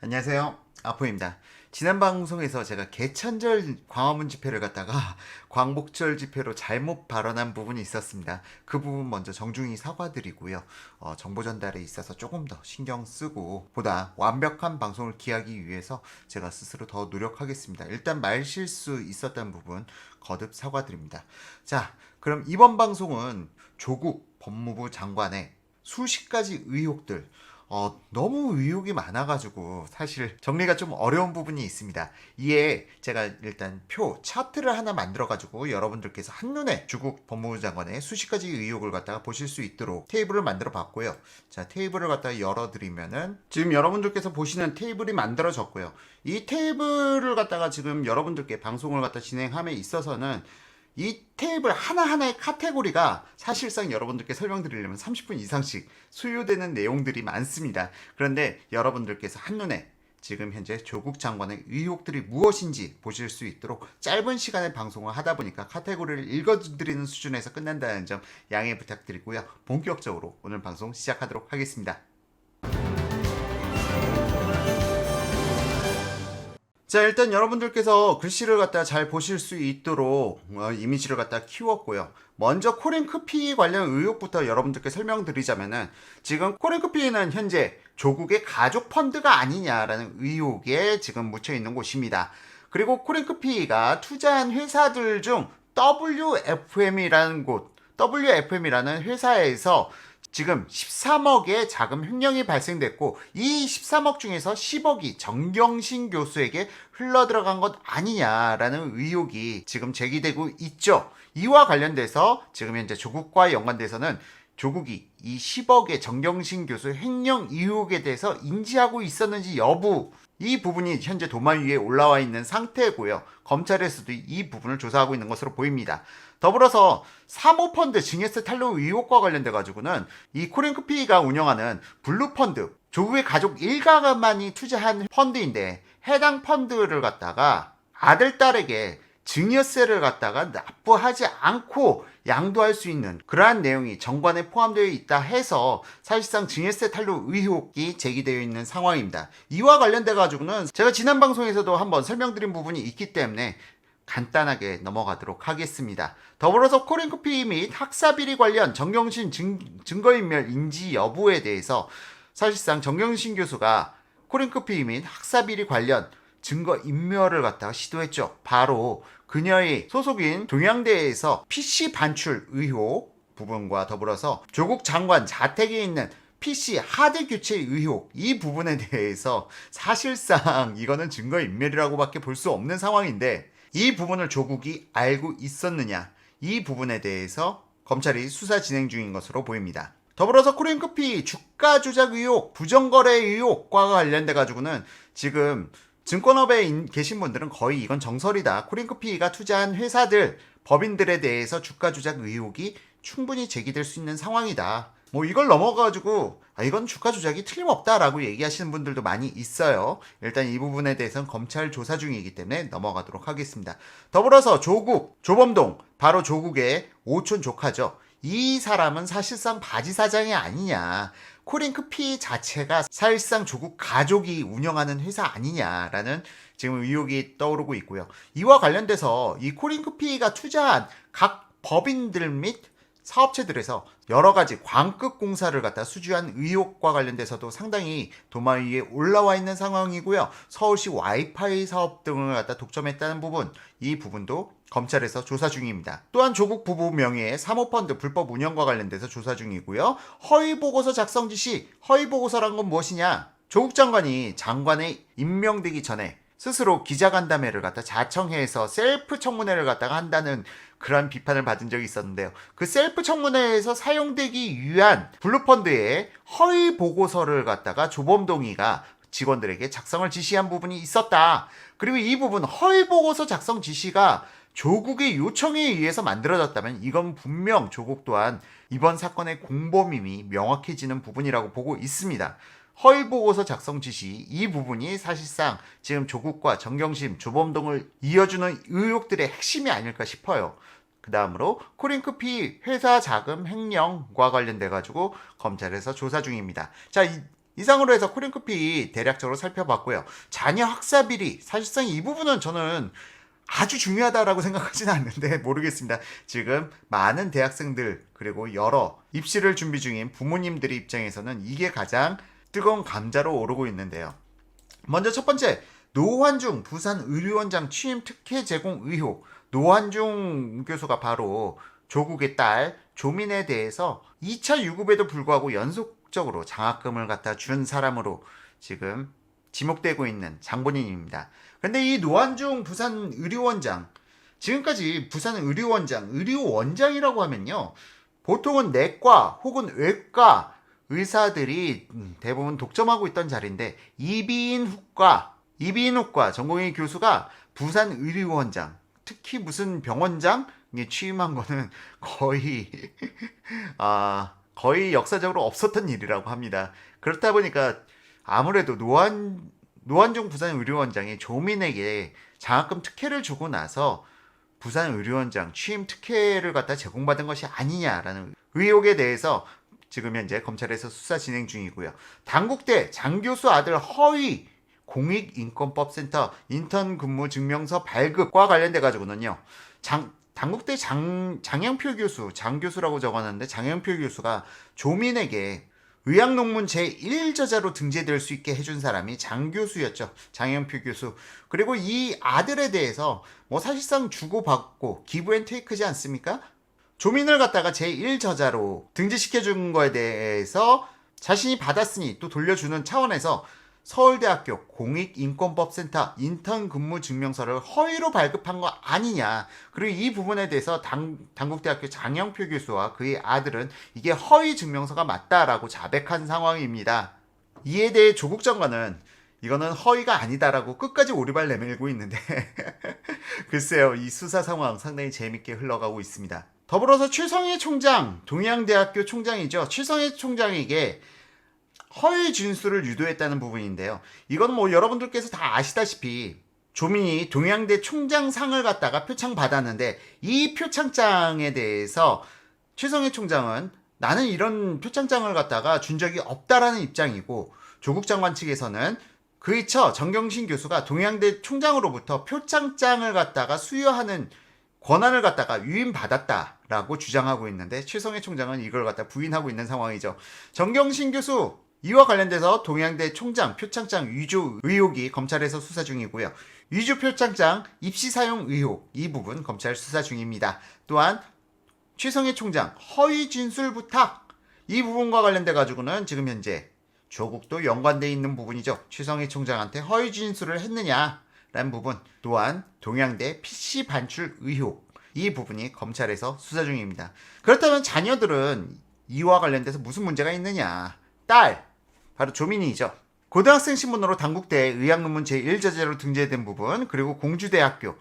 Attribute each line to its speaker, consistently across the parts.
Speaker 1: 안녕하세요. 아포입니다. 지난 방송에서 제가 개천절 광화문 집회를 갖다가 광복절 집회로 잘못 발언한 부분이 있었습니다. 그 부분 먼저 정중히 사과드리고요. 정보 전달에 있어서 조금 더 신경 쓰고 보다 완벽한 방송을 기하기 위해서 제가 스스로 더 노력하겠습니다. 일단 말실수 있었던 부분 거듭 사과드립니다. 자, 그럼 이번 방송은 조국 법무부 장관의 수십 가지 의혹들, 너무 의혹이 많아가지고 사실 정리가 좀 어려운 부분이 있습니다. 이에 제가 일단 차트를 하나 만들어가지고 여러분들께서 한눈에 조국 법무부 장관의 수십 가지 의혹을 갖다가 보실 수 있도록 테이블을 만들어 봤고요. 자, 테이블을 갖다가 열어드리면은 지금 여러분들께서 보시는 테이블이 만들어졌고요. 이 테이블을 갖다가 지금 여러분들께 방송을 갖다 진행함에 있어서는 이 테이블 하나하나의 카테고리가 사실상 여러분들께 설명드리려면 30분 이상씩 소요되는 내용들이 많습니다. 그런데 여러분들께서 한눈에 지금 현재 조국 장관의 의혹들이 무엇인지 보실 수 있도록 짧은 시간에 방송을 하다 보니까 카테고리를 읽어드리는 수준에서 끝난다는 점 양해 부탁드리고요. 본격적으로 오늘 방송 시작하도록 하겠습니다. 자, 일단 여러분들께서 글씨를 갖다 잘 보실 수 있도록 이미지를 갖다 키웠고요. 먼저 코랭크피 관련 의혹부터 여러분들께 설명드리자면은 지금 코랭크피는 현재 조국의 가족 펀드가 아니냐라는 의혹에 지금 묻혀 있는 곳입니다. 그리고 코랭크피가 투자한 회사들 중 WFM이라는 회사에서 지금 13억의 자금 횡령이 발생됐고 이 13억 중에서 10억이 정경심 교수에게 흘러들어간 것 아니냐라는 의혹이 지금 제기되고 있죠. 이와 관련돼서 지금 현재 조국과 연관돼서는 조국이 이 10억의 정경심 교수 횡령 의혹에 대해서 인지하고 있었는지 여부, 이 부분이 현재 도마 위에 올라와 있는 상태고요. 검찰에서도 이 부분을 조사하고 있는 것으로 보입니다. 더불어서 사모펀드 증여세 탈루 의혹과 관련돼 가지고는 이 코랭크피가 운영하는 블루펀드, 조국의 가족 일가만이 투자한 펀드인데 해당 펀드를 갖다가 아들, 딸에게 증여세를 갖다가 납부하지 않고 양도할 수 있는 그러한 내용이 정관에 포함되어 있다 해서 사실상 증여세 탈루 의혹이 제기되어 있는 상황입니다. 이와 관련돼 가지고는 제가 지난 방송에서도 한번 설명드린 부분이 있기 때문에 간단하게 넘어가도록 하겠습니다. 더불어서 코랭크피 및 학사비리 관련 정경심 증거인멸 인지 여부에 대해서 사실상 정경심 교수가 코랭크피 및 학사비리 관련 증거인멸을 갖다가 시도했죠. 바로 그녀의 소속인 동양대에서 PC 반출 의혹 부분과 더불어서 조국 장관 자택에 있는 PC 하드 교체 의혹, 이 부분에 대해서 사실상 이거는 증거인멸이라고 밖에 볼 수 없는 상황인데 이 부분을 조국이 알고 있었느냐, 이 부분에 대해서 검찰이 수사 진행 중인 것으로 보입니다. 더불어서 코랭크피 주가 조작 의혹, 부정거래 의혹과 관련돼 가지고는 지금 증권업에 계신 분들은 거의 이건 정설이다. 코랭크피가 투자한 회사들, 법인들에 대해서 주가 조작 의혹이 충분히 제기될 수 있는 상황이다. 이걸 넘어가지고 이건 주가 조작이 틀림없다라고 얘기하시는 분들도 많이 있어요. 일단 이 부분에 대해서는 검찰 조사 중이기 때문에 넘어가도록 하겠습니다. 더불어서 조범동, 바로 조국의 오촌 조카죠. 이 사람은 사실상 바지 사장이 아니냐, 코랭크피 자체가 사실상 조국 가족이 운영하는 회사 아니냐라는 지금 의혹이 떠오르고 있고요. 이와 관련돼서 이 코랭크피가 투자한 각 법인들 및 사업체들에서 여러 가지 광급 공사를 갖다 수주한 의혹과 관련돼서도 상당히 도마 위에 올라와 있는 상황이고요. 서울시 와이파이 사업 등을 갖다 독점했다는 부분, 이 부분도 검찰에서 조사 중입니다. 또한 조국 부부 명의의 사모펀드 불법 운영과 관련돼서 조사 중이고요. 허위보고서 작성 지시, 허위보고서란 건 무엇이냐? 조국 장관이 장관에 임명되기 전에 스스로 기자간담회를 갖다 자청해서 셀프 청문회를 갖다가 한다는 그런 비판을 받은 적이 있었는데요. 그 셀프 청문회에서 사용되기 위한 블루펀드의 허위 보고서를 갖다가 조범동이가 직원들에게 작성을 지시한 부분이 있었다. 그리고 이 부분 허위 보고서 작성 지시가 조국의 요청에 의해서 만들어졌다면 이건 분명 조국 또한 이번 사건의 공범임이 명확해지는 부분이라고 보고 있습니다. 허위보고서 작성 지시, 이 부분이 사실상 지금 조국과 정경심, 조범동을 이어주는 의혹들의 핵심이 아닐까 싶어요. 그 다음으로 코랭크피 회사 자금 횡령과 관련돼 가지고 검찰에서 조사 중입니다. 자, 이상으로 해서 코링크피 대략적으로 살펴봤고요. 자녀 학사 비리, 사실상 이 부분은 저는 아주 중요하다라고 생각하지는 않는데 모르겠습니다. 지금 많은 대학생들 그리고 여러 입시를 준비 중인 부모님들의 입장에서는 이게 가장 뜨거운 감자로 오르고 있는데요. 먼저 첫 번째, 노환중 부산의료원장 취임 특혜 제공 의혹. 노환중 교수가 바로 조국의 딸 조민에 대해서 2차 유급에도 불구하고 연속적으로 장학금을 갖다 준 사람으로 지금 지목되고 있는 장본인입니다. 근데 이 노환중 부산의료원장, 지금까지 부산의료원장, 의료원장이라고 하면요, 보통은 내과 혹은 외과 의사들이 대부분 독점하고 있던 자리인데, 이비인후과 전공의 교수가 부산의료원장, 특히 무슨 병원장 취임한 거는 거의 거의 역사적으로 없었던 일이라고 합니다. 그렇다 보니까 아무래도 노환중 부산의료원장이 조민에게 장학금 특혜를 주고 나서 부산의료원장 취임 특혜를 갖다 제공받은 것이 아니냐라는 의혹에 대해서 지금 현재 검찰에서 수사 진행 중이고요. 당국대 장 교수 아들 허위 공익인권법센터 인턴 근무 증명서 발급과 관련돼 가지고는요. 당국대 장영표 교수, 장 교수라고 적어놨는데 장영표 교수가 조민에게 의학논문 제1저자로 등재될 수 있게 해준 사람이 장 교수였죠. 장영표 교수. 그리고 이 아들에 대해서 뭐 사실상 주고받고 기브앤테이크지 않습니까? 조민을 갖다가 제1저자로 등재시켜준 거에 대해서 자신이 받았으니 또 돌려주는 차원에서 서울대학교 공익인권법센터 인턴 근무 증명서를 허위로 발급한 거 아니냐. 그리고 이 부분에 대해서 당국대학교 장영표 교수와 그의 아들은 이게 허위 증명서가 맞다라고 자백한 상황입니다. 이에 대해 조국 장관은 이거는 허위가 아니다라고 끝까지 오리발 내밀고 있는데 글쎄요, 이 수사 상황 상당히 재밌게 흘러가고 있습니다. 더불어서 최성해 총장, 동양대학교 총장이죠. 최성해 총장에게 허위 진술을 유도했다는 부분인데요. 이건 뭐 여러분들께서 다 아시다시피 조민이 동양대 총장상을 갖다가 표창 받았는데 이 표창장에 대해서 최성해 총장은 나는 이런 표창장을 갖다가 준 적이 없다라는 입장이고, 조국 장관 측에서는 그의 처 정경심 교수가 동양대 총장으로부터 표창장을 갖다가 수여하는 권한을 갖다가 위임받았다라고 주장하고 있는데, 최성해 총장은 이걸 갖다 부인하고 있는 상황이죠. 정경심 교수 이와 관련돼서 동양대 총장 표창장 위조 의혹이 검찰에서 수사 중이고요. 위조 표창장 입시 사용 의혹, 이 부분 검찰 수사 중입니다. 또한 최성해 총장 허위 진술 부탁, 이 부분과 관련돼 가지고는 지금 현재 조국도 연관돼 있는 부분이죠. 최성해 총장한테 허위 진술을 했느냐라는 부분, 또한 동양대 PC 반출 의혹, 이 부분이 검찰에서 수사 중입니다. 그렇다면 자녀들은 이와 관련돼서 무슨 문제가 있느냐. 딸, 바로 조민이죠. 고등학생 신분으로 당국대 의학논문 제1저자로 등재된 부분, 그리고 공주대학교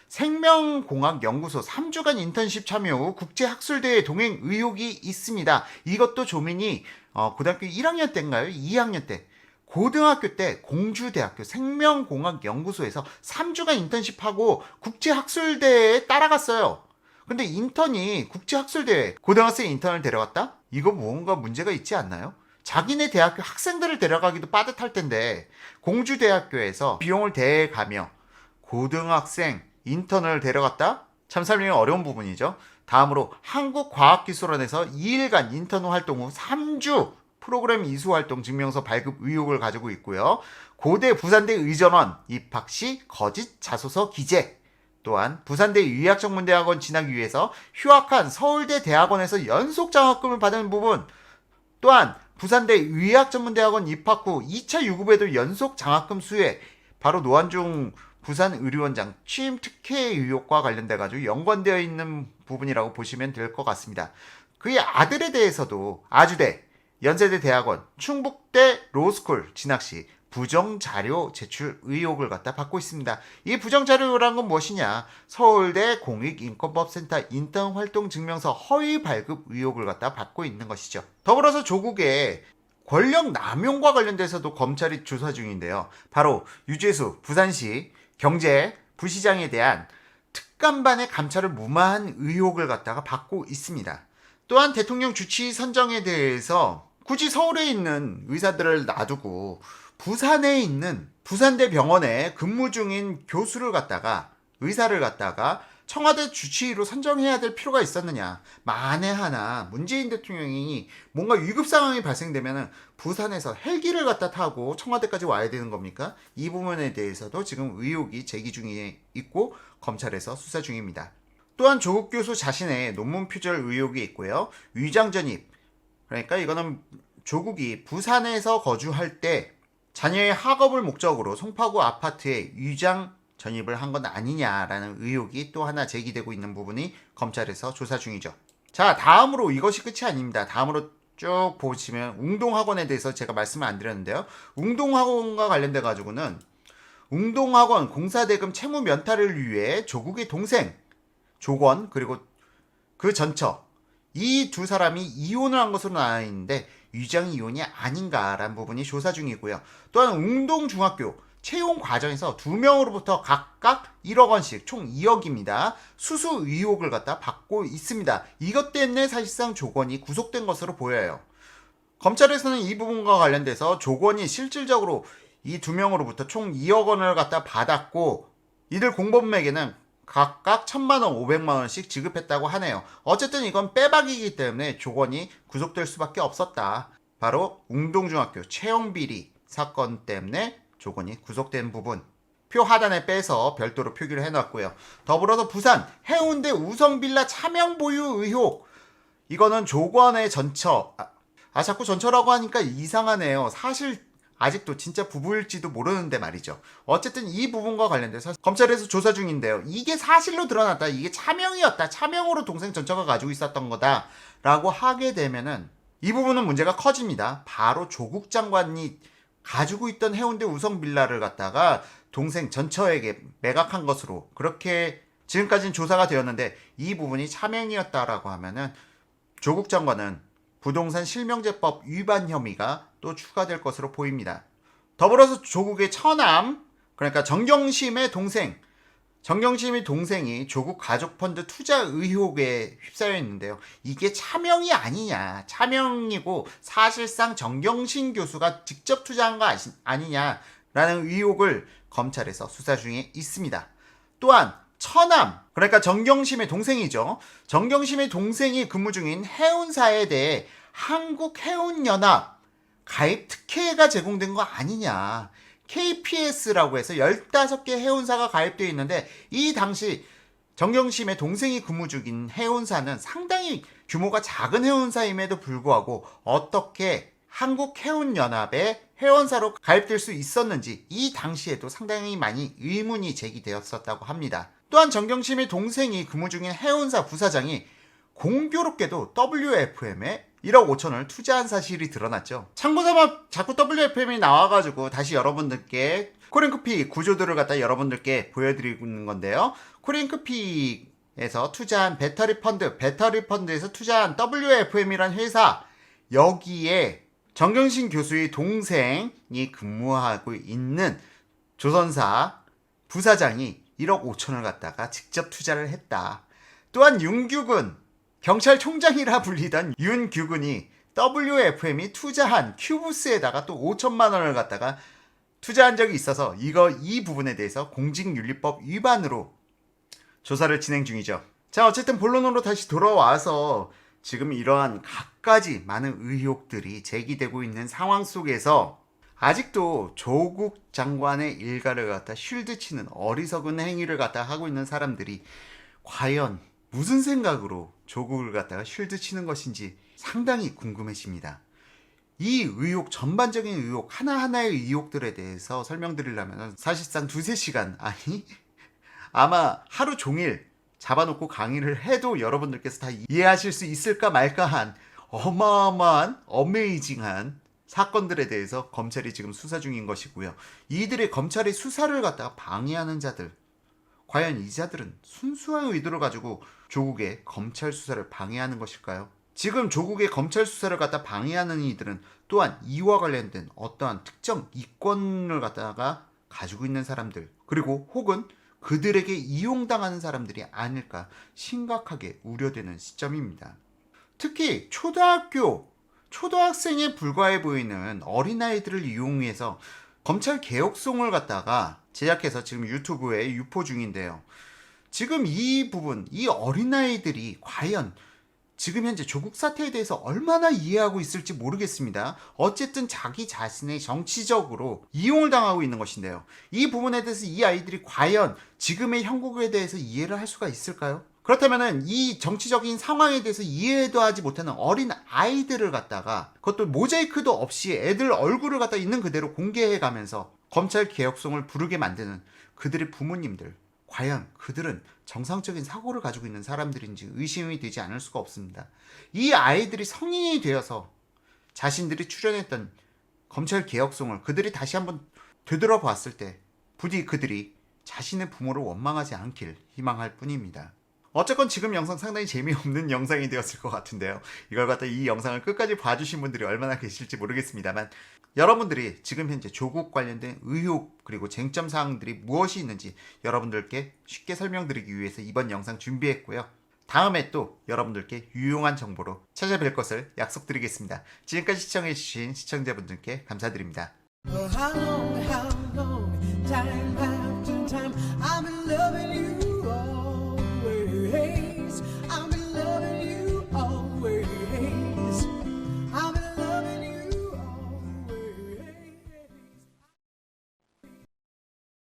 Speaker 1: 생명공학연구소 3주간 인턴십 참여 후 국제학술대회 동행 의혹이 있습니다. 이것도 조민이 고등학교 1학년 때인가요? 2학년 때 고등학교 때 공주대학교 생명공학연구소에서 3주간 인턴십하고 국제학술대회에 따라갔어요. 근데 인턴이 국제학술대회, 고등학생 인턴을 데려갔다? 이거 뭔가 문제가 있지 않나요? 자기네 대학교 학생들을 데려가기도 빠듯할 텐데 공주대학교에서 비용을 대가며 고등학생 인턴을 데려갔다? 참 설명이 어려운 부분이죠. 다음으로 한국과학기술원에서 2일간 인턴 활동 후 3주 프로그램 이수활동 증명서 발급 의혹을 가지고 있고요. 고대 부산대 의전원 입학 시 거짓 자소서 기재, 또한 부산대 의학전문대학원 진학을 위해서 휴학한 서울대 대학원에서 연속 장학금을 받은 부분, 또한 부산대 의학전문대학원 입학 후 2차 유급에도 연속 장학금 수혜, 바로 노환중 부산의료원장 취임 특혜 의혹과 관련돼 가지고 연관되어 있는 부분이라고 보시면 될 것 같습니다. 그의 아들에 대해서도 아주대, 연세대 대학원, 충북대 로스쿨 진학 시 부정자료 제출 의혹을 갖다 받고 있습니다. 이 부정자료란 건 무엇이냐? 서울대 공익인권법센터 인턴 활동 증명서 허위 발급 의혹을 갖다 받고 있는 것이죠. 더불어서 조국의 권력 남용과 관련돼서도 검찰이 조사 중인데요. 바로 유재수 부산시 경제 부시장에 대한 특감반의 감찰을 무마한 의혹을 갖다가 받고 있습니다. 또한 대통령 주치 선정에 대해서 굳이 서울에 있는 의사들을 놔두고 부산에 있는 부산대병원에 근무 중인 교수를 갖다가 의사를 갖다가 청와대 주치의로 선정해야 될 필요가 있었느냐. 만에 하나 문재인 대통령이 뭔가 위급 상황이 발생되면 부산에서 헬기를 갖다 타고 청와대까지 와야 되는 겁니까? 이 부분에 대해서도 지금 의혹이 제기 중에 있고 검찰에서 수사 중입니다. 또한 조국 교수 자신의 논문 표절 의혹이 있고요. 위장 전입, 그러니까 이거는 조국이 부산에서 거주할 때 자녀의 학업을 목적으로 송파구 아파트에 위장 전입을 한 건 아니냐라는 의혹이 또 하나 제기되고 있는 부분이 검찰에서 조사 중이죠. 자, 다음으로 이것이 끝이 아닙니다. 다음으로 쭉 보시면 웅동학원에 대해서 제가 말씀을 안 드렸는데요. 웅동학원과 관련돼 가지고는 웅동학원 공사대금 채무 면탈을 위해 조국의 동생 조건 그리고 그 전처 이 두 사람이 이혼을 한 것으로 나와 있는데 위장 이혼이 아닌가라는 부분이 조사 중이고요. 또한 웅동중학교 채용 과정에서 2명으로부터 각각 1억 원씩 총 2억입니다. 수수 의혹을 갖다 받고 있습니다. 이것 때문에 사실상 조건이 구속된 것으로 보여요. 검찰에서는 이 부분과 관련돼서 조건이 실질적으로 이 2명으로부터 총 2억 원을 갖다 받았고 이들 공범에게는 각각 1,000만 원, 500만 원씩 지급했다고 하네요. 어쨌든 이건 빼박이기 때문에 조건이 구속될 수밖에 없었다. 바로 웅동중학교 채용비리 사건 때문에 조건이 구속된 부분. 표 하단에 빼서 별도로 표기를 해놨고요. 더불어서 부산 해운대 우성빌라 차명 보유 의혹. 이거는 조건의 전처. 자꾸 전처라고 하니까 이상하네요. 사실 아직도 진짜 부부일지도 모르는데 말이죠. 어쨌든 이 부분과 관련돼서 검찰에서 조사 중인데요. 이게 사실로 드러났다. 이게 차명이었다. 차명으로 동생 전처가 가지고 있었던 거다. 라고 하게 되면은 이 부분은 문제가 커집니다. 바로 조국 장관이 가지고 있던 해운대 우성빌라를 갖다가 동생 전처에게 매각한 것으로 그렇게 지금까지는 조사가 되었는데 이 부분이 차명이었다라고 하면은 조국 장관은 부동산 실명제법 위반 혐의가 또 추가될 것으로 보입니다. 더불어서 조국의 처남, 그러니까 정경심의 동생, 정경심의 동생이 조국 가족펀드 투자 의혹에 휩싸여 있는데요. 이게 차명이 아니냐, 차명이고 사실상 정경심 교수가 직접 투자한 거 아니냐라는 의혹을 검찰에서 수사 중에 있습니다. 또한 처남, 그러니까 정경심의 동생이죠. 정경심의 동생이 근무 중인 해운사에 대해 한국해운연합 가입 특혜가 제공된 거 아니냐. KPS라고 해서 15개 해운사가 가입되어 있는데 이 당시 정경심의 동생이 근무 중인 해운사는 상당히 규모가 작은 해운사임에도 불구하고 어떻게 한국해운연합의 회원사로 가입될 수 있었는지 이 당시에도 상당히 많이 의문이 제기되었었다고 합니다. 또한 정경심의 동생이 근무 중인 해운사 부사장이 공교롭게도 WFM에 1억 5천을 투자한 사실이 드러났죠. 참고삼아 자꾸 WFM이 나와가지고 다시 여러분들께 코링크피 구조들을 갖다 여러분들께 보여드리고 있는 건데요. 코링크피에서 투자한 배터리 펀드에서 투자한 WFM이란 회사, 여기에 정경심 교수의 동생이 근무하고 있는 조선사 부사장이 1억 5천을 갖다가 직접 투자를 했다. 또한 윤규근, 경찰총장이라 불리던 윤규근이 WFM이 투자한 큐브스에다가 또 5천만 원을 갖다가 투자한 적이 있어서 이 부분에 대해서 공직윤리법 위반으로 조사를 진행 중이죠. 자, 어쨌든 본론으로 다시 돌아와서 지금 이러한 갖가지 많은 의혹들이 제기되고 있는 상황 속에서 아직도 조국 장관의 일가를 갖다 쉴드치는 어리석은 행위를 갖다 하고 있는 사람들이 과연 무슨 생각으로 조국을 갖다가 쉴드치는 것인지 상당히 궁금해집니다. 이 의혹, 전반적인 의혹, 하나하나의 의혹들에 대해서 설명드리려면 사실상 2-3시간, 아니 아마 하루 종일 잡아놓고 강의를 해도 여러분들께서 다 이해하실 수 있을까 말까 한 어마어마한 어메이징한 사건들에 대해서 검찰이 지금 수사 중인 것이고요. 이들의 검찰의 수사를 갖다가 방해하는 자들, 과연 이 자들은 순수한 의도를 가지고 조국의 검찰 수사를 방해하는 것일까요? 지금 조국의 검찰 수사를 갖다 방해하는 이들은 또한 이와 관련된 어떠한 특정 이권을 갖다가 가지고 있는 사람들, 그리고 혹은 그들에게 이용당하는 사람들이 아닐까 심각하게 우려되는 시점입니다. 특히 초등학교 초등학생에 불과해 보이는 어린아이들을 이용해서 검찰 개혁송을 갖다가 제작해서 지금 유튜브에 유포 중인데요. 지금 이 부분, 이 어린아이들이 과연 지금 현재 조국 사태에 대해서 얼마나 이해하고 있을지 모르겠습니다. 어쨌든 자기 자신의 정치적으로 이용을 당하고 있는 것인데요. 이 부분에 대해서 이 아이들이 과연 지금의 형국에 대해서 이해를 할 수가 있을까요? 그렇다면은 이 정치적인 상황에 대해서 이해도 하지 못하는 어린 아이들을 갖다가 그것도 모자이크도 없이 애들 얼굴을 갖다 있는 그대로 공개해 가면서 검찰 개혁송을 부르게 만드는 그들의 부모님들, 과연 그들은 정상적인 사고를 가지고 있는 사람들인지 의심이 되지 않을 수가 없습니다. 이 아이들이 성인이 되어서 자신들이 출연했던 검찰 개혁송을 그들이 다시 한번 되돌아봤을 때 부디 그들이 자신의 부모를 원망하지 않길 희망할 뿐입니다. 어쨌건 지금 영상 상당히 재미없는 영상이 되었을 것 같은데요. 이걸 갖다 이 영상을 끝까지 봐주신 분들이 얼마나 계실지 모르겠습니다만 여러분들이 지금 현재 조국 관련된 의혹 그리고 쟁점 사항들이 무엇이 있는지 여러분들께 쉽게 설명드리기 위해서 이번 영상 준비했고요. 다음에 또 여러분들께 유용한 정보로 찾아뵐 것을 약속드리겠습니다. 지금까지 시청해주신 시청자분들께 감사드립니다.
Speaker 2: How long time